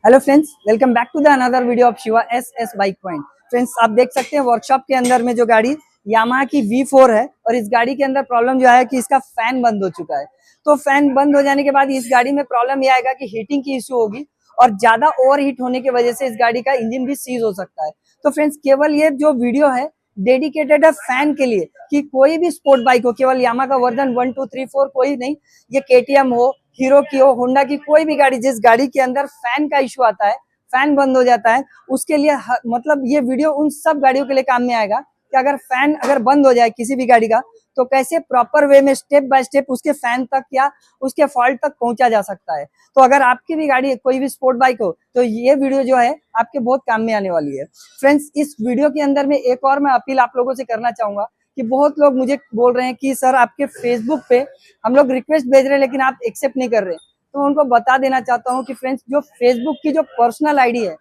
Hello friends, welcome back to the another video of Shiva S bike point. Friends, आप देख सकते हैं workshop के अंदर में जो गाड़ी यामाहा की V4 है और इस गाड़ी के अंदर प्रॉब्लम जो है कि इसका फैन बंद हो चुका है। तो फैन बंद हो जाने के बाद इस गाड़ी में प्रॉब्लम यह आएगा कि हीटिंग की इश्यू होगी और ज्यादा ओवर हीट होने की वजह से इस गाड़ी का इंजन भी सीज हो सकता है। तो फ्रेंड्स, केवल ये जो वीडियो है डेडिकेटेड है फैन के लिए कि कोई भी स्पोर्ट बाइक हो, केवल यामाहा का वर्जन 1 2 3 4 कोई नहीं, ये KTM हो, हीरो की हो, होंडा की, कोई भी गाड़ी जिस गाड़ी के अंदर फैन का इश्यू आता है, फैन बंद हो जाता है, उसके लिए मतलब ये वीडियो उन सब गाड़ियों के लिए काम में आएगा कि अगर फैन अगर बंद हो जाए किसी भी गाड़ी का तो कैसे प्रॉपर वे में स्टेप बाय स्टेप उसके फैन तक या उसके फॉल्ट तक पहुंचा जा सकता है। तो अगर आपकी भी गाड़ी कोई भी स्पोर्ट बाइक हो तो ये वीडियो जो है आपके बहुत काम में आने वाली है। फ्रेंड्स, इस वीडियो के अंदर में एक और मैं अपील आप लोगों से करना चाहूंगा कि बहुत लोग मुझे बोल रहे हैं कि सर आपके फेसबुक पे हम लोग रिक्वेस्ट भेज रहे हैं लेकिन आप एक्सेप्ट नहीं कर रहे। तो उनको बता देना चाहता हूँ कि फ्रेंड्स, जो फेसबुक की जो पर्सनल आईडी है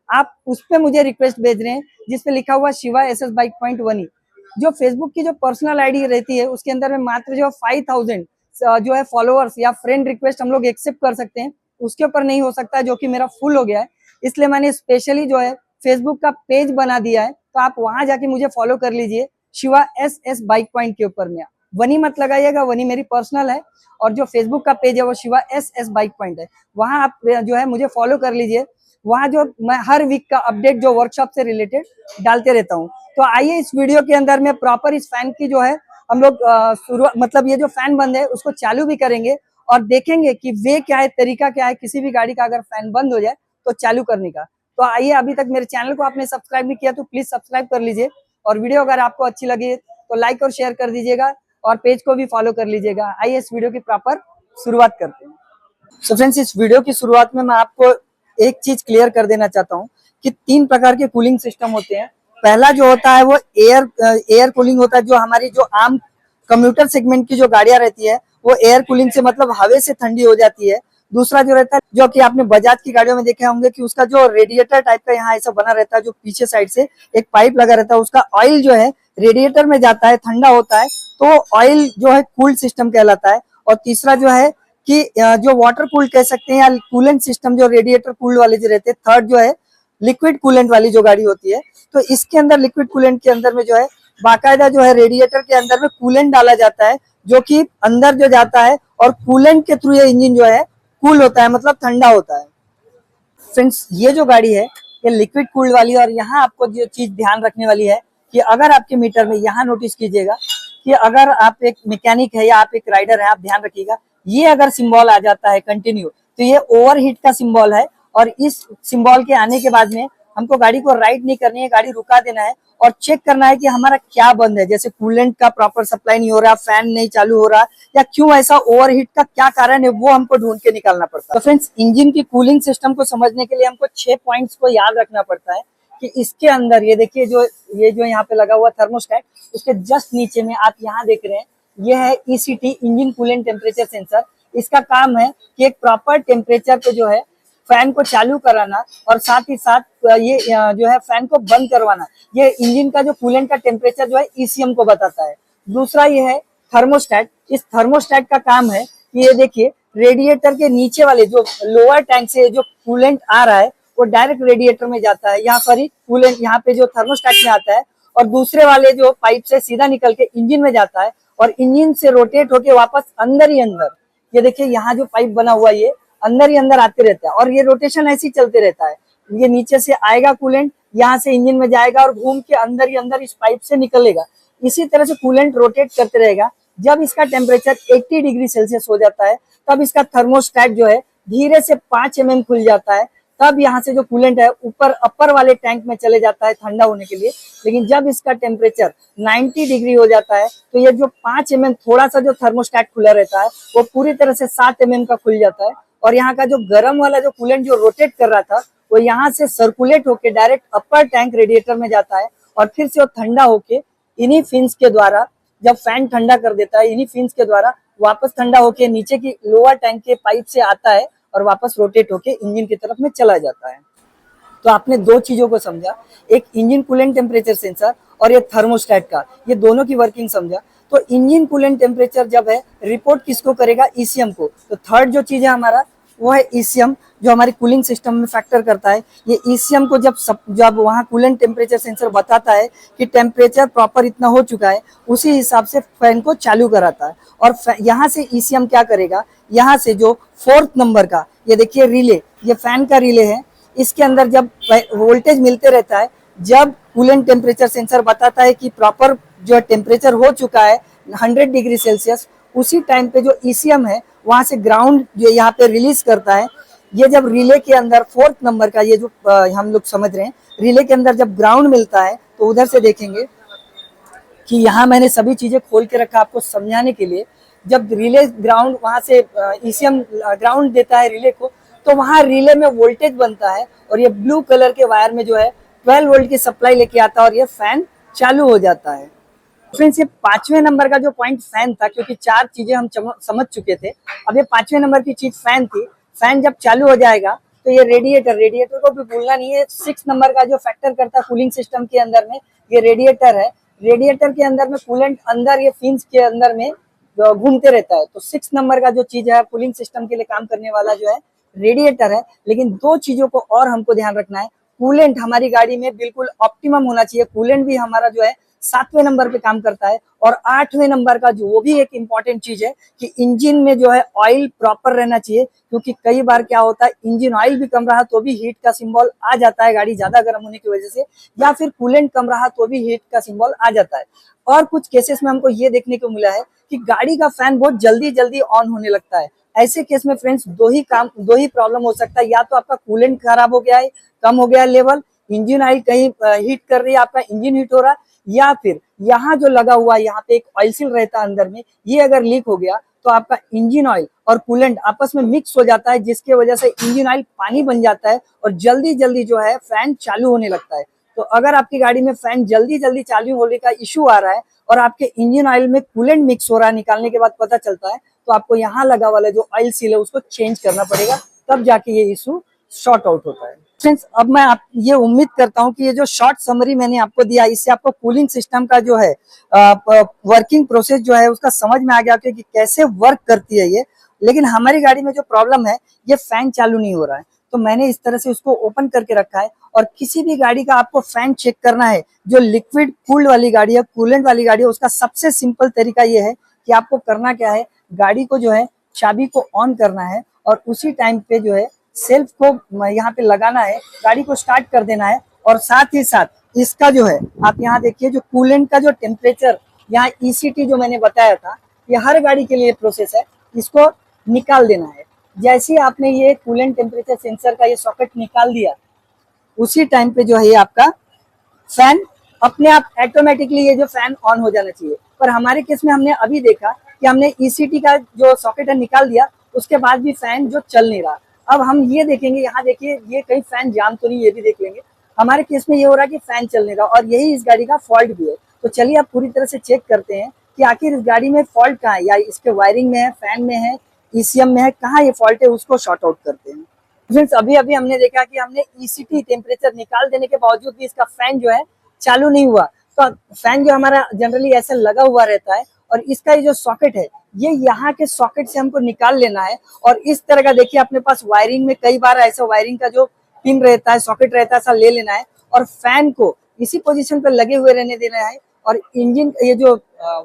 आप उस पर मुझे रिक्वेस्ट भेज रहे हैं जिसपे लिखा हुआ शिवा एस बाइक पॉइंट 1। जो फेसबुक की जो पर्सनल आईडी रहती है उसके अंदर में मात्र जो 5000 जो है फॉलोअर्स या फ्रेंड रिक्वेस्ट हम लोग एक्सेप्ट कर सकते हैं, उसके ऊपर नहीं हो सकता, जो कि मेरा फुल हो गया है। इसलिए मैंने स्पेशली जो है फेसबुक का पेज बना दिया है, तो आप वहां जाके मुझे फॉलो कर लीजिए शिवा एस बाइक पॉइंट के ऊपर में। वनी मत लगाइएगा, वनी मेरी पर्सनल है और जो फेसबुक का पेज है वो शिवा एस बाइक पॉइंट है। वहां आप जो है मुझे फॉलो कर लीजिए। वहां जो मैं हर वीक का अपडेट जो वर्कशॉप से रिलेटेड डालते रहता हूँ। तो आइए इस वीडियो के अंदर में प्रॉपर इस फैन की जो है हम लोग शुरुआत, मतलब ये जो फैन बंद है उसको चालू भी करेंगे और देखेंगे कि वे क्या है, तरीका क्या है किसी भी गाड़ी का अगर फैन बंद हो जाए तो चालू करने का। तो आइए, अभी तक मेरे चैनल को आपने सब्सक्राइब नहीं किया तो प्लीज सब्सक्राइब कर लीजिए और वीडियो अगर आपको अच्छी लगी तो लाइक और शेयर कर दीजिएगा और पेज को भी फॉलो कर लीजिएगा। आइए इस वीडियो की प्रॉपर शुरुआत करते हैं। सो फ्रेंड्स, इस वीडियो की शुरुआत में मैं आपको एक चीज क्लियर कर देना चाहता हूँ कि 3 प्रकार के कूलिंग सिस्टम होते हैं। पहला जो होता है वो एयर कूलिंग होता है, जो हमारी जो आम कम्यूटर सेगमेंट की जो गाड़ियां रहती है वो एयर कूलिंग से मतलब हवा से ठंडी हो जाती है। दूसरा जो रहता है, जो कि आपने बजाज की गाड़ियों में देखे होंगे कि उसका जो रेडिएटर टाइप का यहाँ ऐसा बना रहता है, जो पीछे साइड से एक पाइप लगा रहता है, उसका ऑयल जो है रेडिएटर में जाता है, ठंडा होता है, तो ऑयल जो है कूल्ड सिस्टम कहलाता है। और तीसरा जो है कि जो वाटर कूल्ड कह सकते हैं या कूलेंट सिस्टम, जो रेडिएटर कूल्ड वाले जो रहते हैं। थर्ड जो है लिक्विड कूलेंट वाली जो गाड़ी होती है, तो इसके अंदर लिक्विड कूलेंट के अंदर में जो है बाकायदा जो है रेडिएटर के अंदर में कूलेंट डाला जाता है, जो कि अंदर जो जाता है और कूलेंट के थ्रू ये इंजन जो है कूल होता है, मतलब ठंडा होता है। फ्रेंड्स, ये जो गाड़ी है ये लिक्विड कूल्ड वाली, और यहाँ आपको जो चीज ध्यान रखने वाली है कि अगर आपके मीटर में यहाँ नोटिस कीजिएगा कि अगर आप एक मैकेनिक है या आप एक राइडर है, आप ध्यान रखिएगा, ये अगर सिंबल आ जाता है कंटिन्यू तो ये ओवरहीट का सिंबल है। और इस सिंबल के आने के बाद में हमको गाड़ी को राइड नहीं करनी है, गाड़ी रुका देना है और चेक करना है कि हमारा क्या बंद है, जैसे कूलेंट का प्रॉपर सप्लाई नहीं हो रहा, फैन नहीं चालू हो रहा, या क्यों ऐसा ओवरहीट का क्या कारण है, वो हमको ढूंढ के निकालना पड़ता है। तो फ्रेंड्स, इंजन की कूलिंग सिस्टम को समझने के लिए हमको 6 पॉइंट्स को याद रखना पड़ता है कि इसके अंदर ये देखिए, ये जो यहाँ पे लगा हुआ थर्मोस्टेट, उसके जस्ट नीचे में आप यहाँ देख रहे हैं, ये है ECT, engine coolant temperature sensor. इसका काम है कि एक प्रॉपर टेम्परेचर पे जो है फैन को चालू कराना और साथ ही साथ ये जो है फैन को बंद करवाना। ये इंजन का जो कूलेंट का टेम्परेचर जो है ECM को बताता है। दूसरा ये है थर्मोस्टेट। इस थर्मोस्टेट का काम है कि ये देखिए, रेडिएटर के नीचे वाले जो लोअर टैंक से जो कूलेंट आ रहा है वो डायरेक्ट रेडिएटर में जाता है, यहाँ पर ही कूलेंट यहाँ पे जो थर्मोस्टेट में आता है, और दूसरे वाले जो पाइप से सीधा निकल के इंजन में जाता है और इंजन से रोटेट होके वापस अंदर ही अंदर, ये देखिए यहाँ जो पाइप बना हुआ है ये अंदर ही अंदर आते रहता है और ये रोटेशन ऐसे ही चलते रहता है। ये नीचे से आएगा कूलेंट, यहाँ से इंजन में जाएगा और घूम के अंदर ही अंदर इस पाइप से निकलेगा। इसी तरह से कूलेंट रोटेट करते रहेगा। जब इसका टेम्परेचर 80 डिग्री सेल्सियस हो जाता है तब इसका थर्मोस्टेट जो है धीरे से 5 mm खुल जाता है। तब यहाँ से जो कूलेंट है ऊपर अपर वाले टैंक में चले जाता है ठंडा होने के लिए। लेकिन जब इसका टेम्परेचर 90 डिग्री हो जाता है तो ये जो 5 mm थोड़ा सा जो थर्मोस्टेट खुला रहता है वो पूरी तरह से 7 mm का खुल जाता है और यहाँ का जो गर्म वाला जो कूलेंट जो रोटेट कर रहा था वो यहाँ से सर्कुलेट होके डायरेक्ट अपर टैंक रेडिएटर में जाता है और फिर से वो ठंडा होके इन्हीं फिन्स के द्वारा, जब फैन ठंडा कर देता है, इन्हीं फिन्स के द्वारा वापस ठंडा होके नीचे की लोअर टैंक के पाइप से आता है और वापस रोटेट होके इंजन की तरफ में चला जाता है। तो आपने 2 चीजों को समझा, एक इंजन कूलेंट टेम्परेचर सेंसर और ये थर्मोस्टेट का, ये दोनों की वर्किंग समझा। तो इंजन कूलेंट टेम्परेचर जब है रिपोर्ट किसको करेगा, ECM को। तो थर्ड जो चीज है हमारा वो है ईसीएम, जो हमारी कूलिंग सिस्टम में फैक्टर करता है। ये ईसीएम को जब वहाँ कूलेंट टेम्परेचर सेंसर बताता है कि टेम्परेचर प्रॉपर इतना हो चुका है, उसी हिसाब से फैन को चालू कराता है। और यहाँ से ईसीएम क्या करेगा, यहाँ से जो 4th नंबर का ये देखिए रिले, ये फैन का रिले है, इसके अंदर जब वोल्टेज मिलते रहता है, जब कूलेंट टेम्परेचर सेंसर बताता है कि प्रॉपर जो टेम्परेचर हो चुका है 100 डिग्री सेल्सियस, उसी टाइम पे जो ईसीएम है वहां से ग्राउंड जो यहाँ पे रिलीज करता है। ये जब रिले के अंदर 4th नंबर का ये जो हम लोग समझ रहे हैं, रिले के अंदर जब ग्राउंड मिलता है तो उधर से देखेंगे कि यहाँ मैंने सभी चीजें खोल के रखा आपको समझाने के लिए। जब रिले ग्राउंड वहां से ईसीएम ग्राउंड देता है रिले को, तो वहां रिले में वोल्टेज बनता है और ये ब्लू कलर के वायर में जो है 12 वोल्ट की सप्लाई लेके आता है और ये फैन चालू हो जाता है। फ्रेंड्स, ये 5वें नंबर का जो पॉइंट फैन था, क्योंकि 4 चीजें हम समझ चुके थे, अब ये 5वें नंबर की चीज फैन थी। फैन जब चालू हो जाएगा तो ये रेडिएटर को भी भूलना नहीं है। 6 नंबर का जो फैक्टर करता है कूलिंग सिस्टम के अंदर में, ये रेडिएटर है। रेडिएटर के अंदर में कूलेंट अंदर ये फिन्स के अंदर में घूमते रहता है। तो 6 नंबर का जो चीज है कूलिंग सिस्टम के लिए काम करने वाला जो है रेडिएटर है। लेकिन 2 चीजों को और हमको ध्यान रखना है। कूलेंट हमारी गाड़ी में बिल्कुल ऑप्टिमम होना चाहिए। कूलेंट भी हमारा जो है 7वें नंबर पे काम करता है। और 8वें नंबर का जो वो भी एक इम्पॉर्टेंट चीज है कि इंजन में जो है ऑयल प्रॉपर रहना चाहिए, क्योंकि कई बार क्या होता है इंजन ऑयल भी कम रहा तो भी हीट का सिंबल आ जाता है गाड़ी ज्यादा गर्म होने की वजह से, या फिर कूलेंट कम रहा तो भी हीट का सिंबल आ जाता है। और कुछ केसेस में हमको ये देखने को मिला है कि गाड़ी का फैन बहुत जल्दी जल्दी ऑन होने लगता है। ऐसे केस में फ्रेंड्स दो ही प्रॉब्लम हो सकता है। या तो आपका कूलेंट खराब हो गया है, कम हो गया है लेवल, इंजन ऑयल कहीं हीट कर रही है, आपका इंजन हीट हो रहा है, या फिर यहाँ जो लगा हुआ है यहाँ पे एक ऑयल सील रहता है अंदर में, ये अगर लीक हो गया तो आपका इंजन ऑयल और कूलेंट आपस में मिक्स हो जाता है, जिसकी वजह से इंजन ऑयल पानी बन जाता है और जल्दी जल्दी जो है फैन चालू होने लगता है। तो अगर आपकी गाड़ी में फैन जल्दी जल्दी चालू होने का इश्यू आ रहा है और आपके इंजन ऑयल में कूलेंट मिक्स हो रहा है, निकालने के बाद पता चलता है, तो आपको यहाँ लगा वाला जो ऑयल सील है उसको चेंज करना पड़ेगा, तब जाके ये इशू शॉर्ट आउट होता है। फ्रेंड्स, अब मैं ये उम्मीद करता हूँ कि ये जो शॉर्ट समरी मैंने आपको दिया, इससे आपको कूलिंग सिस्टम का जो है वर्किंग प्रोसेस जो है उसका समझ में आ गया कि कैसे वर्क करती है ये। लेकिन हमारी गाड़ी में जो प्रॉब्लम है, ये फैन चालू नहीं हो रहा है, तो मैंने इस तरह से उसको ओपन करके रखा है। और किसी भी गाड़ी का आपको फैन चेक करना है, जो लिक्विड कूल्ड वाली गाड़ी है, कूलेंट वाली गाड़ी है, उसका सबसे सिंपल तरीका ये है कि आपको करना क्या है, गाड़ी को जो है चाबी को ऑन करना है और उसी टाइम पे जो है सेल्फ को यहाँ पे लगाना है, गाड़ी को स्टार्ट कर देना है। और साथ ही साथ इसका जो है आप यहाँ देखिए, जो कूलेंट का जो टेम्परेचर यहाँ ईसीटी जो मैंने बताया था, ये हर गाड़ी के लिए प्रोसेस है, इसको निकाल देना है। जैसे ही आपने ये कूलेंट टेम्परेचर सेंसर का ये सॉकेट निकाल दिया, उसी टाइम पे जो है ये आपका फैन अपने आप ऑटोमेटिकली ये जो फैन ऑन हो जाना चाहिए। पर हमारे केस में हमने अभी देखा कि हमने ईसीटी का जो सॉकेट है निकाल दिया, उसके बाद भी फैन जो चल नहीं रहा। अब हम ये देखेंगे, यहाँ देखिए ये कहीं फैन जाम तो नहीं, ये भी देख लेंगे। हमारे केस में ये हो रहा है कि फैन चल नहीं रहा और यही इस गाड़ी का फॉल्ट भी है। तो चलिए आप पूरी तरह से चेक करते हैं कि आखिर इस गाड़ी में फॉल्ट कहाँ है, या इसके वायरिंग में है, फैन में है, ईसीएम में है, कहाँ ये फॉल्ट है, उसको शॉर्ट आउट करते हैं। फ्रेंड्स, अभी अभी हमने देखा कि हमने ईसीटी टेम्परेचर निकाल देने के बावजूद भी इसका फैन जो है चालू नहीं हुआ। तो फैन जो हमारा जनरली ऐसे लगा हुआ रहता है और इसका ये जो सॉकेट है, ये यहाँ के सॉकेट से हमको निकाल लेना है। और इस तरह का देखिए अपने पास वायरिंग में कई बार ऐसा वायरिंग का जो पिन रहता है, सॉकेट रहता है, ऐसा ले लेना है और फैन को इसी पोजीशन पर लगे हुए रहने देना है। और इंजन ये जो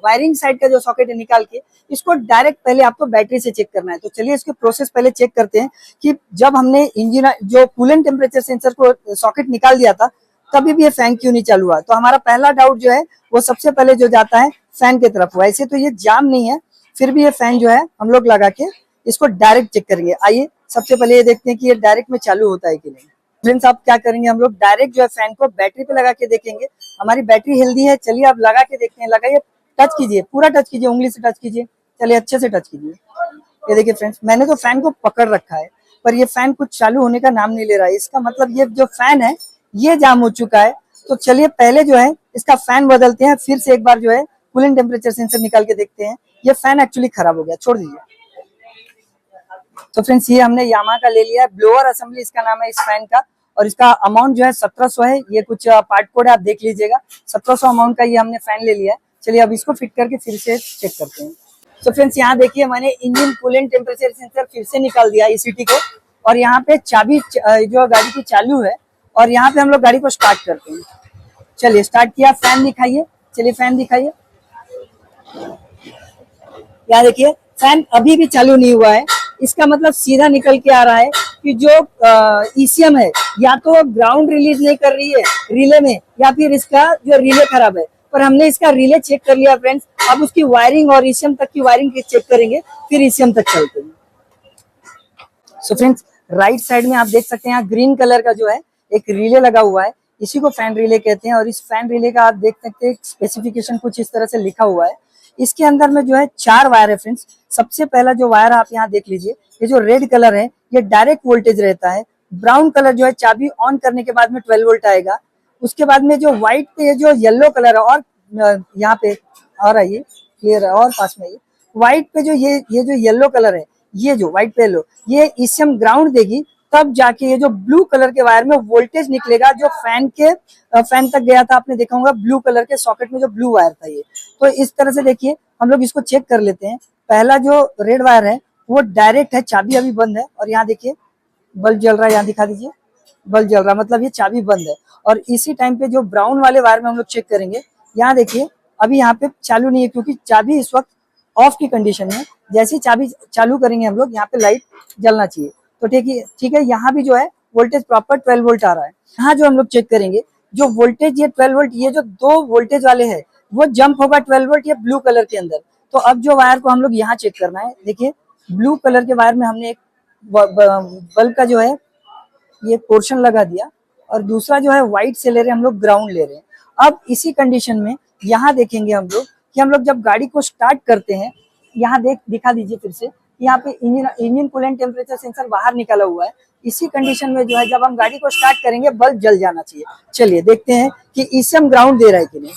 वायरिंग साइड का जो सॉकेट है निकाल के इसको डायरेक्ट पहले आपको बैटरी से चेक करना है। तो चलिए इसके प्रोसेस पहले चेक करते हैं कि जब हमने इंजन जो कूलेंट टेम्परेचर सेंसर को सॉकेट निकाल दिया था, तभी भी ये फैन क्यों नहीं चालू हुआ। तो हमारा पहला डाउट जो है वो सबसे पहले जो जाता है फैन की तरफ। वैसे तो ये जाम नहीं है, फिर भी ये फैन जो है हम लोग लगा के इसको डायरेक्ट चेक करेंगे। आइए सबसे पहले ये देखते हैं कि ये डायरेक्ट में चालू होता है कि नहीं। फ्रेंड्स, आप क्या करेंगे, हम लोग डायरेक्ट जो है फैन को बैटरी पे लगा के देखेंगे। हमारी बैटरी हेल्दी है, चलिए आप लगा के देखते हैं। लगाइए, टच कीजिए, पूरा टच कीजिए, उंगली से टच कीजिए, चलिए अच्छे से टच कीजिए। ये देखिए फ्रेंड्स, मैंने तो फैन को पकड़ रखा है पर ये फैन कुछ चालू होने का नाम नहीं ले रहा है। इसका मतलब ये जो फैन है ये जाम हो चुका है। तो चलिए पहले जो है इसका फैन बदलते हैं, फिर से एक बार जो है कूलिंग टेम्परेचर सेंसर निकाल के देखते हैं। ये फैन एक्चुअली खराब हो गया, छोड़ दीजिए। तो फ्रेंड्स, ये हमने यामाहा का ले लिया है, ब्लोअर असेंबली इसका नाम है इस फैन का। और इसका अमाउंट जो है 1700 है। ये कुछ पार्ट कोड है, आप देख लीजिएगा। 1700 अमाउंट का ये हमने फैन ले लिया है। चलिए अब इसको फिट करके फिर से चेक करते हैं। सो फ्रेंड्स यहाँ देखिए मैंने इंजन कूलेंट टेम्परेचर सेंसर फिर से निकाल दिया ईसीटी को, और यहाँ पे चाबी जो गाड़ी की चालू है, और यहाँ पे हम लोग गाड़ी को स्टार्ट करते हैं। चलिए स्टार्ट किया, फैन दिखाइए, चलिए फैन दिखाइए। यहाँ देखिए फैन अभी भी चालू नहीं हुआ है, इसका मतलब सीधा निकल के आ रहा है कि जो ईसीएम है या तो ग्राउंड रिलीज नहीं कर रही है रिले में, या फिर इसका जो रिले खराब है। पर हमने इसका रिले चेक कर लिया फ्रेंड्स, अब उसकी वायरिंग और ईसीएम तक की वायरिंग चेक करेंगे, फिर ईसीएम तक चलते हैं। सो फ्रेंड्स राइट साइड में आप देख सकते हैं यहाँ ग्रीन कलर का जो है एक रिले लगा हुआ है, इसी को फैन रिले कहते हैं। और इस फैन रिले का आप देख सकते हैं स्पेसिफिकेशन कुछ इस तरह से लिखा हुआ है। इसके अंदर में जो है 4 वायर है फ्रेंड्स। सबसे पहला जो वायर आप यहाँ देख लीजिए, ये जो रेड कलर है ये डायरेक्ट वोल्टेज रहता है। ब्राउन कलर जो है चाबी ऑन करने के बाद में 12 वोल्ट आएगा। उसके बाद में जो व्हाइट पे जो येलो कलर है, और यहाँ पे और आइए क्लियर है और पास में आइए, व्हाइट पे जो ये जो येलो कलर है, ये जो व्हाइट पे येलो, ये ईसीएम ग्राउंड देगी, तब जाके ये जो ब्लू कलर के वायर में वोल्टेज निकलेगा जो फैन तक गया था। आपने देखा होगा ब्लू कलर के सॉकेट में जो ब्लू वायर था ये। तो इस तरह से देखिए हम लोग इसको चेक कर लेते हैं। पहला जो रेड वायर है वो डायरेक्ट है, चाबी अभी बंद है, और यहाँ देखिए बल्ब जल रहा है, यहाँ दिखा दीजिए बल्ब जल रहा है, मतलब ये चाबी बंद है। और इसी टाइम पे जो ब्राउन वाले वायर में हम लोग चेक करेंगे, यहाँ देखिए अभी यहाँ पे चालू नहीं है क्योंकि चाबी इस वक्त ऑफ की कंडीशन में। जैसे ही चाबी चालू करेंगे हम लोग, यहाँ पे लाइट जलना चाहिए। तो ठीक है, यहाँ भी जो है वोल्टेज प्रॉपर 12 वोल्ट आ रहा है। यहाँ जो हम लोग चेक करेंगे, जो वोल्टेज ये 12 वोल्ट, ये जो 2 वोल्टेज वाले हैं वो जंप होगा 12 वोल्ट ये ब्लू कलर के अंदर। तो अब जो वायर को हम लोग यहाँ चेक करना है, देखिए ब्लू कलर के वायर में हमने एक बल्ब का जो है ये पोर्शन लगा दिया, और दूसरा जो है व्हाइट से ले रहे हैं हम लोग, ग्राउंड ले रहे हैं। अब इसी कंडीशन में यहाँ देखेंगे हम लोग कि हम लोग जब गाड़ी को स्टार्ट करते हैं, यहाँ दिखा दीजिए फिर से, यहाँ पे इंजन कूलेंट टेम्परेचर सेंसर बाहर निकाला हुआ है। इसी कंडीशन में जो है जब हम गाड़ी को स्टार्ट करेंगे बल्ब जल जाना चाहिए। चलिए देखते हैं कि ईसीएम ग्राउंड दे रहा है कि नहीं।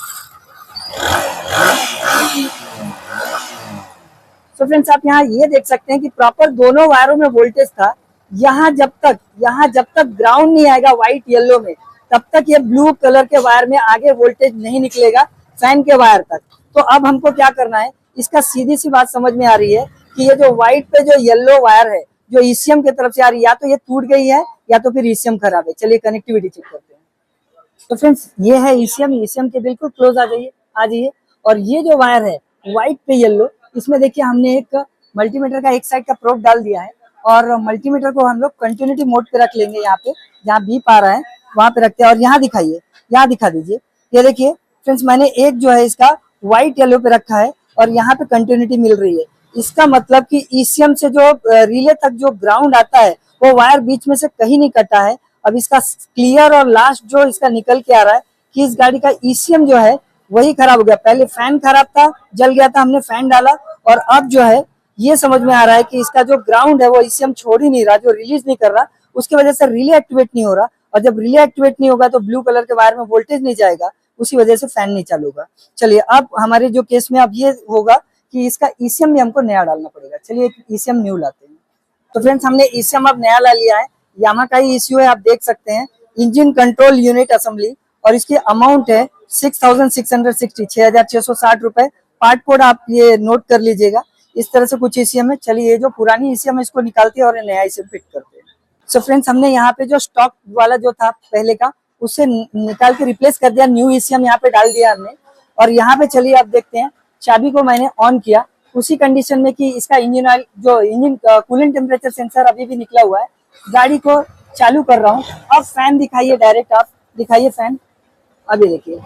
तो फ्रेंड्स आप यहाँ ये देख सकते हैं कि प्रॉपर दोनों वायरों में वोल्टेज था। यहाँ जब तक ग्राउंड नहीं आएगा व्हाइट येलो में, तब तक ये ब्लू कलर के वायर में आगे वोल्टेज नहीं निकलेगा फैन के वायर तक। तो अब हमको क्या करना है, इसका सीधी सी बात समझ में आ रही है कि ये जो व्हाइट पे जो येलो वायर है जो ईसीएम की तरफ से आ रही है, या तो ये टूट गई है या तो फिर ईसीएम खराब है। चलिए कनेक्टिविटी चेक करते हैं। तो फ्रेंड्स ये है ईसीएम के बिल्कुल क्लोज आ जाइए। और ये जो वायर है व्हाइट पे येलो, इसमें देखिए हमने एक मल्टीमीटर का एक साइड का प्रोब डाल दिया है, और मल्टीमीटर को हम लोग कंटिन्यूटी मोड पे रख लेंगे। यहाँ पे जहाँ बीप आ रहा है वहां पे रखते हैं, और यहाँ दिखाइए, यहाँ दिखा दीजिए। ये देखिए फ्रेंड्स मैंने एक जो है इसका व्हाइट येलो पे रखा है, और यहाँ पे कंटिन्यूटी मिल रही है। इसका मतलब कि ईसीएम से जो रिले तक जो ग्राउंड आता है वो वायर बीच में से कहीं नहीं कटा है। अब इसका क्लियर और लास्ट जो इसका निकल के आ रहा है कि इस गाड़ी का ईसीएम जो है वही खराब हो गया। पहले फैन खराब था, जल गया था, हमने फैन डाला, और अब जो है ये समझ में आ रहा है कि इसका जो ग्राउंड है वो ईसीएम छोड़ ही नहीं रहा, जो रिलीज नहीं कर रहा, उसकी वजह से रिले एक्टिवेट नहीं हो रहा। और जब रिले एक्टिवेट नहीं होगा तो ब्लू कलर के वायर में वोल्टेज नहीं जाएगा, उसी वजह से फैन नहीं चालू होगा। चलिए अब हमारे जो केस में अब ये होगा कि इसका ईसीएम भी हमको नया डालना पड़ेगा। चलिए ईसीएम न्यू लाते हैं। तो फ्रेंड्स हमने ईसीएम अब नया ला लिया है। यामा का ही इश्यू है, आप देख सकते हैं, इंजन कंट्रोल यूनिट असेंबली, और इसकी अमाउंट है 6660 6660 रुपए। पार्ट कोड आप ये नोट कर लीजिएगा। इस तरह से कुछ ईसीएम है। चलिए ये जो पुरानी ईसीएम है इसको निकालते हैं और नया ईसीएम फिट करते हैं। सो फ्रेंड्स हमने यहाँ पे जो स्टॉक वाला जो था पहले का, उससे निकाल के रिप्लेस कर दिया, न्यू ईसीएम यहाँ पे डाल दिया हमने। और यहाँ पे चलिए आप देखते हैं, चाबी को मैंने ऑन किया उसी कंडीशन में कि इसका इंजन ऑयल जो इंजन कूलेंट टेम्परेचर सेंसर अभी भी निकला हुआ है। गाड़ी को चालू कर रहा हूँ। अब फैन दिखाइए, डायरेक्ट आप दिखाइए फैन। अभी देखिए,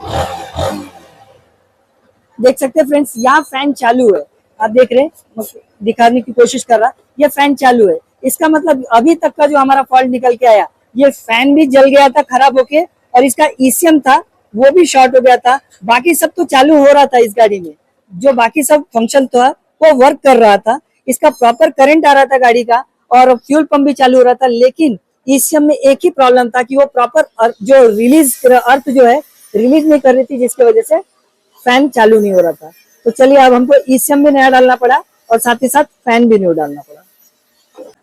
देख सकते हैं फ्रेंड्स यहाँ फैन चालू है, आप देख रहे हैं, दिखाने की कोशिश कर रहा, ये फैन चालू है। इसका मतलब अभी तक का जो हमारा फॉल्ट निकल के आया, ये फैन भी जल गया था खराब होके, और इसका ईसीएम था वो भी शॉर्ट हो गया था। बाकी सब तो चालू हो रहा था, इस गाड़ी में जो बाकी सब फंक्शन था वो वर्क कर रहा था, इसका प्रॉपर करंट आ रहा था गाड़ी का, और फ्यूल पंप भी चालू हो रहा था। लेकिन ईसीएम में एक ही प्रॉब्लम था कि वो प्रॉपर जो रिलीज अर्थ जो है रिलीज नहीं कर रही थी, जिसकी वजह से फैन चालू नहीं हो रहा था। तो चलिए अब हमको ईसीएम भी नया डालना पड़ा, और साथ ही साथ फैन भी न्यू डालना पड़ा।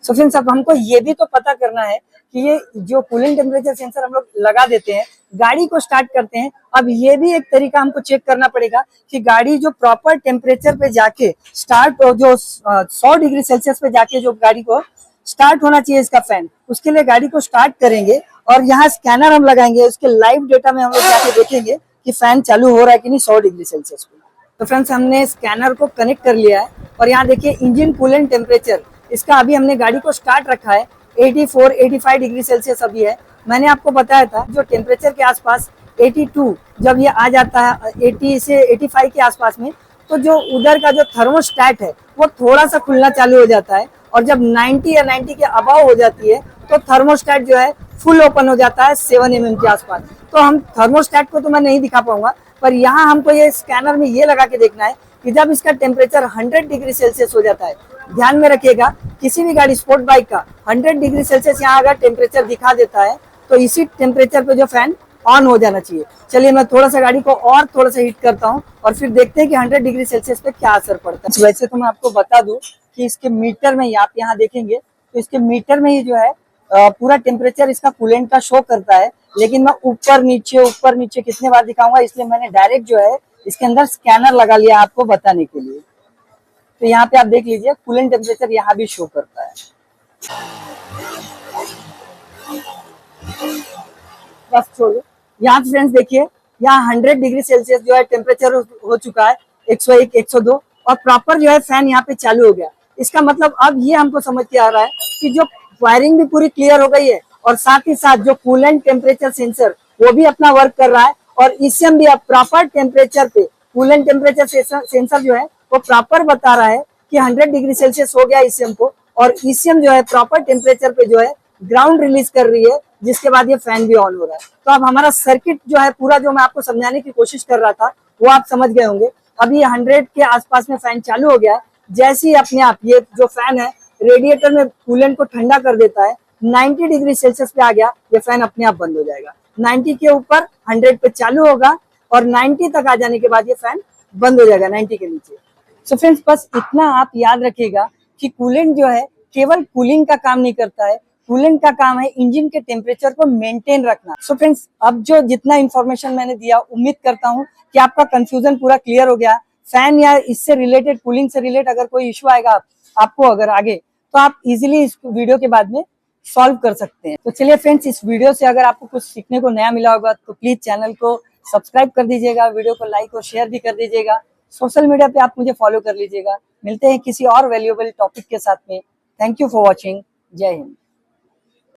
सो फ्रेंड्स अब हमको ये भी तो पता करना है कि ये जो कूलिंग टेम्परेचर सेंसर हम लोग लगा देते हैं, गाड़ी को स्टार्ट करते हैं। अब ये भी एक तरीका हमको चेक करना पड़ेगा कि गाड़ी जो प्रॉपर टेम्परेचर पे जाके स्टार्ट, जो 100 डिग्री सेल्सियस पे जाके जो गाड़ी को स्टार्ट होना चाहिए इसका फैन, उसके लिए गाड़ी को स्टार्ट करेंगे और यहाँ स्कैनर हम लगाएंगे। उसके लाइव डेटा में हम लोग जाके देखेंगे कि फैन चालू हो रहा है कि नहीं 100 डिग्री सेल्सियस पे। तो फ्रेंड्स हमने स्कैनर को कनेक्ट कर लिया है और यहाँ देखिए इंजन कूलेंट टेम्परेचर इसका अभी हमने गाड़ी को स्टार्ट रखा है 84-85 डिग्री सेल्सियस अभी है। मैंने आपको बताया था जो टेम्परेचर के आसपास 82 जब ये आ जाता है 80 से 85 के आसपास में, तो जो उधर का जो थर्मोस्टैट है वो थोड़ा सा खुलना चालू हो जाता है और जब 90 या 90 के अबाव हो जाती है तो थर्मोस्टैट जो है फुल ओपन हो जाता है 7 mm के आसपास। तो हम थर्मोस्टैट को तो मैं नहीं दिखा पाऊंगा, पर यहाँ हमको ये स्कैनर में ये लगा के देखना है कि जब इसका टेम्परेचर 100 डिग्री सेल्सियस हो जाता है, ध्यान में रखिएगा किसी भी गाड़ी स्पोर्ट बाइक का 100 डिग्री सेल्सियस यहाँ अगर टेम्परेचर दिखा देता है तो इसी टेम्परेचर पे जो फैन ऑन हो जाना चाहिए। चलिए मैं थोड़ा सा गाड़ी को और थोड़ा सा हीट करता हूँ और फिर देखते हैं कि 100 डिग्री सेल्सियस पे क्या असर पड़ता है। वैसे तो मैं आपको बता दूं कि इसके मीटर में आप यहाँ देखेंगे तो इसके मीटर में ही जो है पूरा टेम्परेचर इसका कूलेंट का शो करता है, लेकिन मैं ऊपर नीचे कितने बार दिखाऊंगा, इसलिए मैंने डायरेक्ट जो है इसके अंदर स्कैनर लगा लिया आपको बताने के लिए। तो यहाँ पे आप देख लीजिए कूलेंट टेम्परेचर यहाँ भी शो करता है। बस छोड़ो, यहाँ फ्रेंड्स देखिए यहाँ 100 डिग्री सेल्सियस जो है टेम्परेचर हो चुका है, 101 102 और प्रॉपर जो है फैन यहाँ पे चालू हो गया। इसका मतलब अब ये हमको समझ के आ रहा है कि जो वायरिंग भी पूरी क्लियर हो गई है और साथ ही साथ जो कूलेंट टेम्परेचर सेंसर वो भी अपना वर्क कर रहा है और ईसीएम भी अब प्रॉपर टेम्परेचर पे कूलेंट टेम्परेचर सेंसर जो है वो प्रॉपर बता रहा है कि 100 डिग्री सेल्सियस हो गया ईसीएम को, और ईसीएम जो है प्रॉपर टेम्परेचर पे जो है ग्राउंड रिलीज कर रही है, जिसके बाद ये फैन भी ऑन हो रहा है। तो अब हमारा सर्किट जो है पूरा जो मैं आपको समझाने की कोशिश कर रहा था वो आप समझ गए होंगे। अभी 100 के आसपास में फैन चालू हो गया है। जैसे ही अपने आप ये जो फैन है रेडिएटर में कूलेंट को ठंडा कर देता है, 90 डिग्री सेल्सियस पे आ गया, ये फैन अपने आप बंद हो जाएगा। 90 के ऊपर 100 पे चालू होगा और 90 तक आ जाने के बाद ये फैन बंद हो जाएगा 90 के नीचे। सो फ्रेंड्स बस इतना आप याद रखिएगा कि कूलेंट जो है केवल कूलिंग का काम नहीं करता है, कूलेंट का काम है इंजन के टेम्परेचर को मेंटेन रखना। सो फ्रेंड्स अब जो जितना इन्फॉर्मेशन मैंने दिया उम्मीद करता हूँ कि आपका कंफ्यूजन पूरा क्लियर हो गया। फैन या इससे रिलेटेड कूलिंग से रिलेटेड अगर कोई इश्यू आएगा आपको अगर आगे, तो आप इजीली इस वीडियो के बाद में सॉल्व कर सकते हैं। तो चलिए फ्रेंड्स इस वीडियो से अगर आपको कुछ सीखने को नया मिला होगा तो प्लीज चैनल को सब्सक्राइब कर दीजिएगा, वीडियो को लाइक और शेयर भी कर दीजिएगा, सोशल मीडिया पे आप मुझे फॉलो कर लीजिएगा। मिलते हैं किसी और वैल्यूएबल टॉपिक के साथ में। Thank you for watching. जय हिंद।